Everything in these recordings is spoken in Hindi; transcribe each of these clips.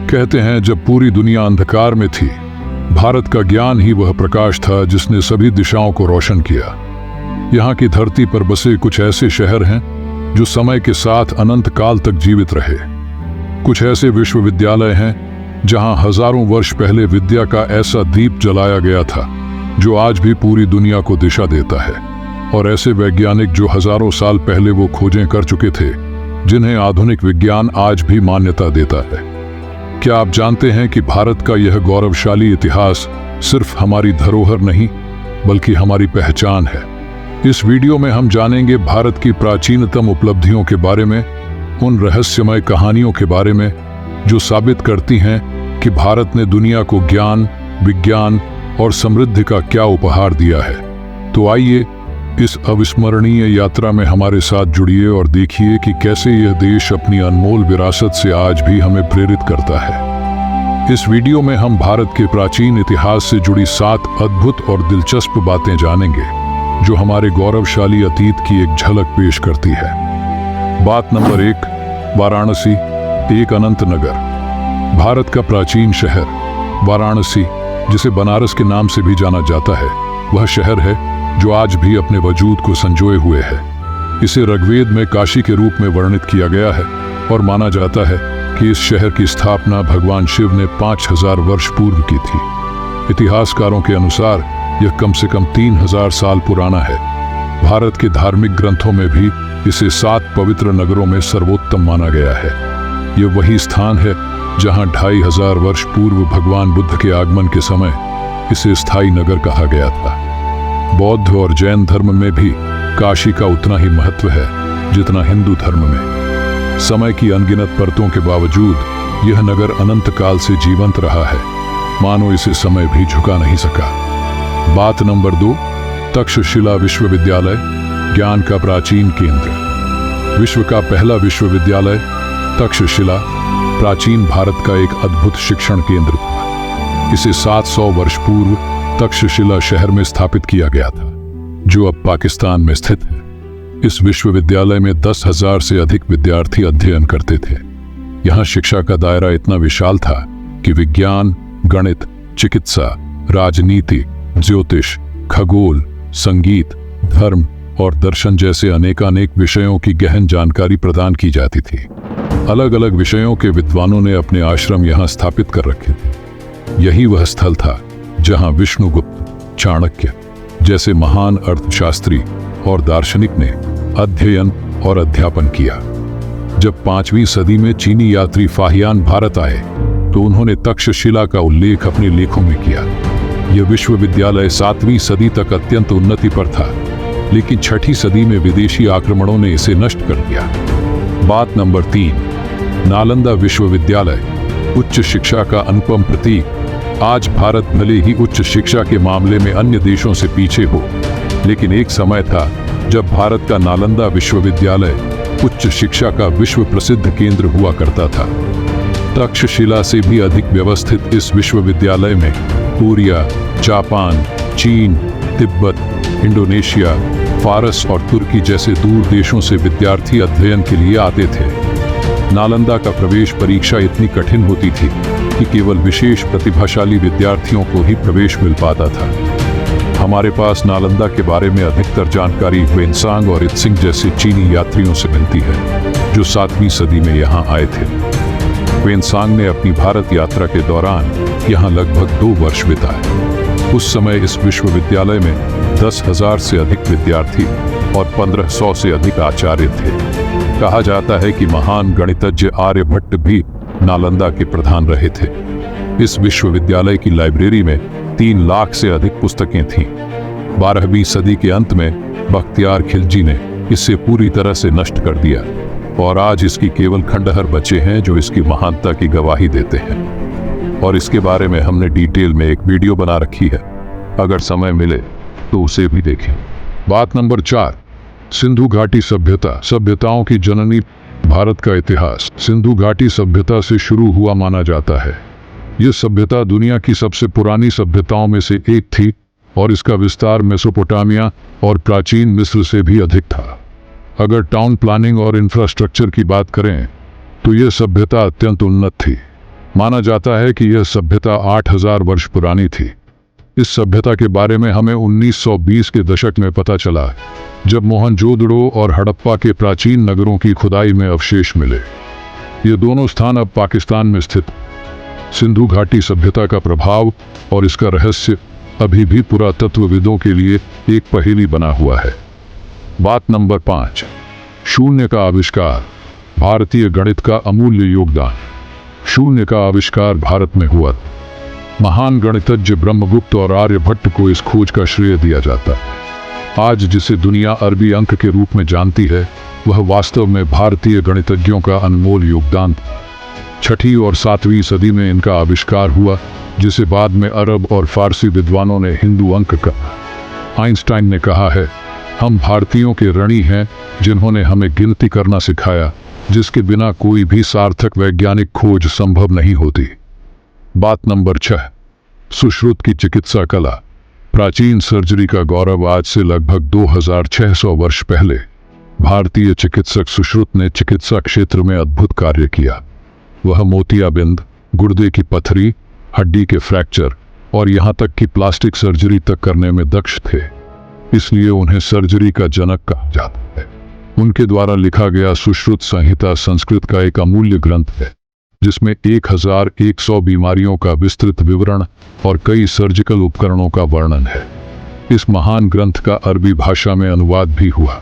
कहते हैं जब पूरी दुनिया अंधकार में थी, भारत का ज्ञान ही वह प्रकाश था जिसने सभी दिशाओं को रोशन किया। यहाँ की धरती पर बसे कुछ ऐसे शहर हैं जो समय के साथ अनंत काल तक जीवित रहे। कुछ ऐसे विश्वविद्यालय हैं जहाँ हजारों वर्ष पहले विद्या का ऐसा दीप जलाया गया था जो आज भी पूरी दुनिया को दिशा देता है, और ऐसे वैज्ञानिक जो हजारों साल पहले वो खोजें कर चुके थे जिन्हें आधुनिक विज्ञान आज भी मान्यता देता है। क्या आप जानते हैं कि भारत का यह गौरवशाली इतिहास सिर्फ हमारी धरोहर नहीं बल्कि हमारी पहचान है। इस वीडियो में हम जानेंगे भारत की प्राचीनतम उपलब्धियों के बारे में, उन रहस्यमय कहानियों के बारे में जो साबित करती हैं कि भारत ने दुनिया को ज्ञान, विज्ञान और समृद्धि का क्या उपहार दिया है। तो आइए इस अविस्मरणीय यात्रा में हमारे साथ जुड़िए और देखिए कि कैसे यह देश अपनी अनमोल विरासत से आज भी हमें प्रेरित करता है। इस वीडियो में हम भारत के प्राचीन इतिहास से जुड़ी 7 अद्भुत और दिलचस्प बातें जानेंगे जो हमारे गौरवशाली अतीत की एक झलक पेश करती है। बात नंबर 1, वाराणसी, एक अनंत नगर। भारत का प्राचीन शहर वाराणसी, जिसे बनारस के नाम से भी जाना जाता है, वह शहर है जो आज भी अपने वजूद को संजोए हुए है। इसे ऋग्वेद में काशी के रूप में वर्णित किया गया है और माना जाता है कि इस शहर की स्थापना भगवान शिव ने 5000 वर्ष पूर्व की थी। इतिहासकारों के अनुसार यह कम से कम 3000 साल पुराना है। भारत के धार्मिक ग्रंथों में भी इसे 7 पवित्र नगरों में सर्वोत्तम माना गया है। यह वही स्थान है जहां 2500 वर्ष पूर्व भगवान बुद्ध के आगमन के समय इसे स्थायी नगर कहा गया था। बौद्ध और जैन धर्म में भी काशी का उतना ही महत्व है जितना हिंदू धर्म में। समय की अनगिनत परतों के बावजूद यह नगर अनंत काल से जीवंत रहा है, मानो इसे समय भी झुका नहीं सका। बात नंबर 2, तक्षशिला विश्वविद्यालय, ज्ञान का प्राचीन केंद्र। विश्व का पहला विश्वविद्यालय तक्षशिला प्राचीन भारत का एक अद्भुत शिक्षण केंद्र था। इसे 700 वर्ष पूर्व तक्षशिला शहर में स्थापित किया गया था, जो अब पाकिस्तान में स्थित है। इस विश्वविद्यालय में 10,000 से अधिक विद्यार्थी अध्ययन करते थे। यहाँ शिक्षा का दायरा इतना विशाल था कि विज्ञान, गणित, चिकित्सा, राजनीति, ज्योतिष, खगोल, संगीत, धर्म और दर्शन जैसे अनेकानेक विषयों की गहन जानकारी प्रदान की जाती थी। अलग अलग विषयों के विद्वानों ने अपने आश्रम यहाँ स्थापित कर रखे थे। यही वह स्थल था जहाँ विष्णुगुप्त, चाणक्य जैसे महान अर्थशास्त्री और दार्शनिक ने अध्ययन और अध्यापन किया। जब 5वीं सदी में चीनी यात्री फाहियान भारत आए तो उन्होंने तक्षशिला का उल्लेख अपने लेखों में किया। यह विश्वविद्यालय 7वीं सदी तक अत्यंत उन्नति पर था, लेकिन 6ठी सदी में विदेशी आक्रमणों ने इसे नष्ट कर दिया। बात नंबर 3, नालंदा विश्वविद्यालय, उच्च शिक्षा का अनुपम प्रतीक। आज भारत भले ही उच्च शिक्षा के मामले में अन्य देशों से पीछे हो, लेकिन एक समय था जब भारत का नालंदा विश्वविद्यालय उच्च शिक्षा का विश्व प्रसिद्ध केंद्र हुआ करता था। तक्षशिला से भी अधिक व्यवस्थित इस विश्वविद्यालय में कोरिया, जापान, चीन, तिब्बत, इंडोनेशिया, फारस और तुर्की जैसे दूर देशों से विद्यार्थी अध्ययन के लिए आते थे। नालंदा का प्रवेश परीक्षा इतनी कठिन होती थी कि केवल विशेष प्रतिभाशाली विद्यार्थियों को ही प्रवेश मिल पाता था। हमारे पास नालंदा के बारे में अधिकतर जानकारी ह्वेनसांग और इत्सिंग जैसे चीनी यात्रियों से मिलती है जो 7वीं सदी में यहाँ आए थे। ह्वेनसांग ने अपनी भारत यात्रा के दौरान यहाँ लगभग 2 वर्ष बिताए। उस समय इस विश्वविद्यालय में 10,000 से अधिक विद्यार्थी और 1500 से अधिक आचार्य थे। कहा जाता है कि महान गणितज्ञ आर्यभट्ट भी नालंदा के प्रधान रहे थे। इस विश्वविद्यालय की लाइब्रेरी में 3 लाख से अधिक पुस्तकें थीं। 12वीं सदी के अंत में बख्तियार खिलजी ने इसे पूरी तरह से नष्ट कर दिया और आज इसकी केवल खंडहर बचे हैं जो इसकी महानता की गवाही देते हैं। और इसके बारे में हमने डिटेल में एक वीडियो बना रखी है, अगर समय मिले तो उसे भी देखें। बात नंबर 4, सिंधु घाटी सभ्यता, सभ्यताओं की जननी। भारत का इतिहास सिंधु घाटी सभ्यता से शुरू हुआ माना जाता है। यह सभ्यता दुनिया की सबसे पुरानी सभ्यताओं में से एक थी और इसका विस्तार मेसोपोटामिया और प्राचीन मिस्र से भी अधिक था। अगर टाउन प्लानिंग और इंफ्रास्ट्रक्चर की बात करें तो यह सभ्यता अत्यंत उन्नत थी। माना जाता है कि यह सभ्यता 8000 वर्ष पुरानी थी। इस सभ्यता के बारे में हमें 1920 के दशक में पता चला, जब मोहनजोदड़ो और हड़प्पा के प्राचीन नगरों की खुदाई में अवशेष मिले। ये दोनों स्थान अब पाकिस्तान में स्थित। सिंधु घाटी सभ्यता का प्रभाव और इसका रहस्य अभी भी पुरातत्वविदों के लिए एक पहेली बना हुआ है। बात नंबर 5, शून्य का आविष्कार, भारतीय गणित का अमूल्य योगदान। शून्य का आविष्कार भारत में हुआ। महान गणितज्ञ ब्रह्मगुप्त और आर्यभट्ट को इस खोज का श्रेय दिया जाता है। आज जिसे दुनिया अरबी अंक के रूप में जानती है, वह वास्तव में भारतीय गणितज्ञों का अनमोल योगदान था। 6वीं और 7वीं सदी में इनका आविष्कार हुआ, जिसे बाद में अरब और फारसी विद्वानों ने हिंदू अंक कहा। आइंस्टाइन ने कहा है, हम भारतीयों के ऋणी हैं जिन्होंने हमें गिनती करना सिखाया, जिसके बिना कोई भी सार्थक वैज्ञानिक खोज संभव नहीं होती। बात नंबर 6, सुश्रुत की चिकित्सा कला। प्राचीन सर्जरी का गौरव। आज से लगभग 2600 वर्ष पहले भारतीय चिकित्सक सुश्रुत ने चिकित्सा क्षेत्र में अद्भुत कार्य किया। वह मोतियाबिंद, गुर्दे की पथरी, हड्डी के फ्रैक्चर और यहाँ तक कि प्लास्टिक सर्जरी तक करने में दक्ष थे। इसलिए उन्हें सर्जरी का जनक कहा जाता है। उनके द्वारा लिखा गया सुश्रुत संहिता संस्कृत का एक अमूल्य ग्रंथ है, जिसमें 1100 बीमारियों का विस्तृत विवरण और कई सर्जिकल उपकरणों का वर्णन है। इस महान ग्रंथ का अरबी भाषा में अनुवाद भी हुआ।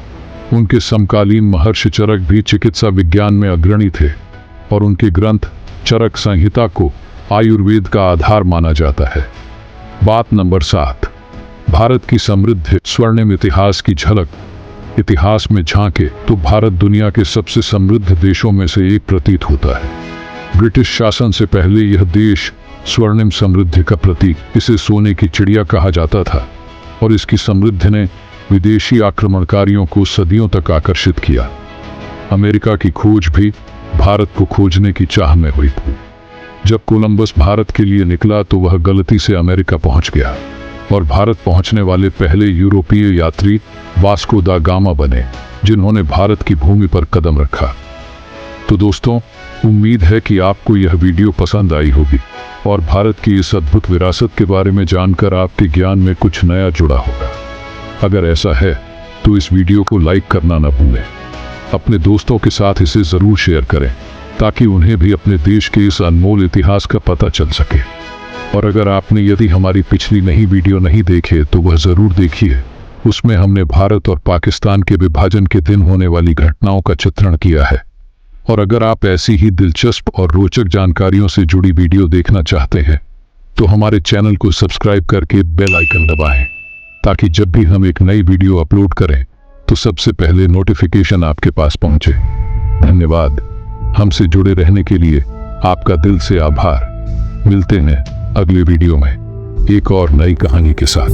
उनके समकालीन महर्षि चरक भी चिकित्सा विज्ञान में अग्रणी थे और उनके ग्रंथ चरक संहिता को आयुर्वेद का आधार माना जाता है। बात नंबर 7, भारत की समृद्ध स्वर्णिम इतिहास की झलक। इतिहास में झांके तो भारत दुनिया के सबसे समृद्ध देशों में से एक प्रतीत होता है। ब्रिटिश शासन से पहले यह देश स्वर्णिम समृद्धि का प्रतीक, इसे सोने की चिड़िया कहा जाता था और इसकी समृद्धि ने विदेशी आक्रमणकारियों को सदियों तक आकर्षित किया। अमेरिका की खोज भी भारत को खोजने की चाह में हुई थी। जब कोलंबस भारत के लिए निकला तो वह गलती से अमेरिका पहुंच गया और भारत पहुंचने वाले पहले यूरोपीय यात्री वास्को दा गामा बने, जिन्होंने भारत की भूमि पर कदम रखा। तो दोस्तों, उम्मीद है कि आपको यह वीडियो पसंद आई होगी और भारत की इस अद्भुत विरासत के बारे में जानकर आपके ज्ञान में कुछ नया जुड़ा होगा। अगर ऐसा है तो इस वीडियो को लाइक करना न भूलें। अपने दोस्तों के साथ इसे ज़रूर शेयर करें ताकि उन्हें भी अपने देश के इस अनमोल इतिहास का पता चल सके। और अगर आपने यदि हमारी पिछली नई वीडियो नहीं देखे तो वह ज़रूर देखिए। उसमें हमने भारत और पाकिस्तान के विभाजन के दिन होने वाली घटनाओं का चित्रण किया है। और अगर आप ऐसी ही दिलचस्प और रोचक जानकारियों से जुड़ी वीडियो देखना चाहते हैं तो हमारे चैनल को सब्सक्राइब करके बेल आइकन दबाएं, ताकि जब भी हम एक नई वीडियो अपलोड करें तो सबसे पहले नोटिफिकेशन आपके पास पहुंचे। धन्यवाद। हमसे जुड़े रहने के लिए आपका दिल से आभार। मिलते हैं अगले वीडियो में एक और नई कहानी के साथ।